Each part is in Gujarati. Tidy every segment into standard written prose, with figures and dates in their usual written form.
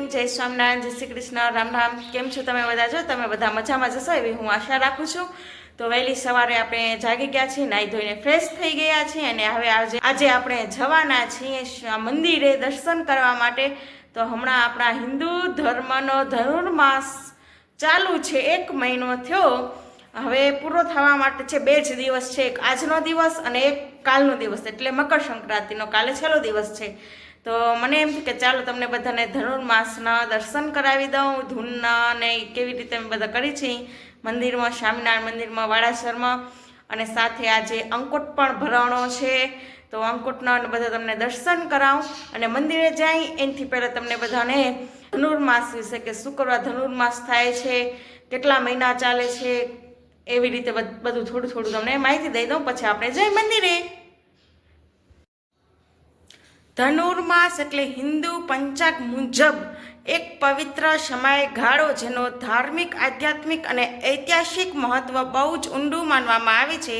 જય સ્વામિનારાયણ, જય શ્રી કૃષ્ણ, રામ રામ। કેમ છો તમે બધા? જો તમે બધા મજામાં જશો એવી હું આશા રાખું છું। તો વહેલી સવારે આપણે જાગી ગયા છીએ, નાહી ધોઈને ફ્રેશ થઈ ગયા છીએ અને હવે આજે આપણે જવાના છીએ મંદિરે દર્શન કરવા માટે। તો હમણાં આપણા હિન્દુ ધર્મનો ધનુર્માસ ચાલુ છે, 1 મહિનો થયો, હવે પૂરો થવા માટે છે। 2 જ દિવસ છે, એક આજનો દિવસ અને એક કાલનો દિવસ, એટલે મકર સંક્રાંતિનો કાલે છેલ્લો દિવસ છે। તો મને એમ કે ચાલો તમને બધાને ધનુર્માસના દર્શન કરાવી દઉં, ધૂનના ને કેવી રીતે અમે બધા કરી છીએ મંદિરમાં, સ્વામિનારાયણ મંદિરમાં વાડાસરમાં, અને સાથે આજે અંકુટ પણ ભરાણો છે। તો અંકુટના બધા તમને દર્શન કરાવું અને મંદિરે જાય એનાથી પહેલાં તમને બધાને ધનુર્માસ વિશે, કે શુક્રવાર ધનુર્માસ થાય છે, કેટલા મહિના ચાલે છે, એવી રીતે બધું થોડું થોડું તમને માહિતી દઈ દઉં, પછી આપણે જઈ મંદિરે। ધનુર્માસ એટલે હિન્દુ પંચાંગ મુજબ એક પવિત્ર સમયગાળો જેનો ધાર્મિક, આધ્યાત્મિક અને ઐતિહાસિક મહત્વ બહુ જ ઊંડું માનવામાં આવે છે।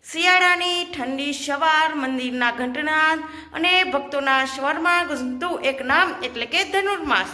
શિયાળાની ઠંડી સવાર, મંદિરના ઘંટનાદ અને ભક્તોના સ્વરમાં ગુંજતું એક નામ એટલે કે ધનુર્માસ।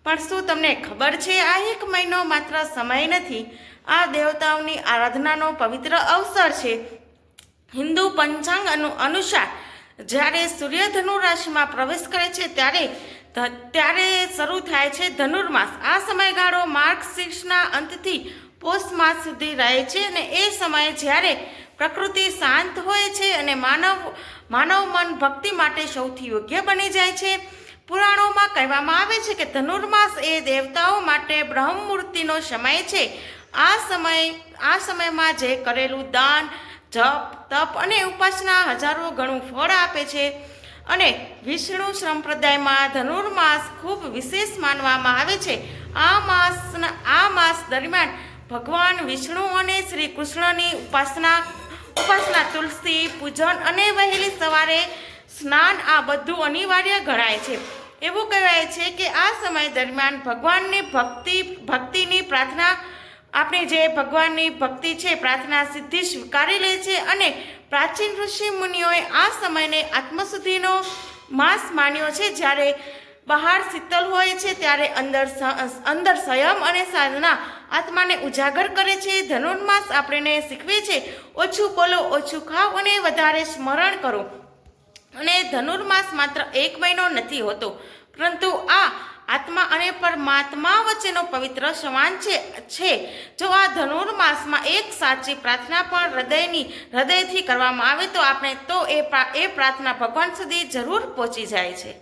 પણ શું તમને ખબર છે, આ 1 મહિનો માત્ર સમય નથી, આ દેવતાઓની આરાધનાનો પવિત્ર અવસર છે। હિન્દુ પંચાંગ અનુસાર જ્યારે સૂર્ય ધનુ રાશિમાં પ્રવેશ કરે છે ત્યારે શરૂ થાય છે ધનુર્માસ। આ સમયગાળો માર્ગશીર્ષના અંતથી પોષ માસ સુધી રહે છે અને એ સમયે જ્યારે પ્રકૃતિ શાંત હોય છે અને માનવ મન ભક્તિ માટે સૌથી યોગ્ય બની જાય છે। પુરાણોમાં કહેવામાં આવે છે કે ધનુર્માસ એ દેવતાઓ માટે બ્રહ્મમુહૂર્તિનો સમય છે। આ સમયમાં જે કરેલું દાન, જપ, તપ અને ઉપાસના હજારો ગણું ફળ આપે છે અને વિષ્ણુ સંપ્રદાયમાં ધનુર્માસ ખૂબ વિશેષ માનવામાં આવે છે। આ માસ દરમિયાન ભગવાન વિષ્ણુ અને શ્રી કૃષ્ણની ઉપાસના, તુલસી પૂજન અને વહેલી સવારે સ્નાન, આ બધું અનિવાર્ય ગણાય છે। એવું કહેવાય છે કે આ સમય દરમિયાન ભગવાનની ભક્તિની પ્રાર્થના, આપણે જે ભગવાનની ભક્તિ છે, પ્રાર્થના સિદ્ધિ સ્વીકારી લે છે અને પ્રાચીન ઋષિ મુનિઓએ આ સમયને આત્મશુદ્ધિનો માસ માન્યો છે। જ્યારે બહાર શીતળ હોય છે ત્યારે અંદર સંયમ અને સાધના આત્માને ઉજાગર કરે છે। ધનુર્માસ આપણને શીખવે છે, ઓછું બોલો, ઓછું ખાઓ અને વધારે સ્મરણ કરો। અને ધનુર્માસ માત્ર 1 મહિનો નથી હોતો, પરંતુ આ આત્મા અને પરમાત્મા વચ્ચેનો પવિત્ર સંવાદ છે। જો આ ધનુર્માસમાં એક સાચી પ્રાર્થના પણ હૃદયથી કરવામાં આવે તો એ પ્રાર્થના ભગવાન સુધી જરૂર પહોંચી જાય છે।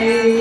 છે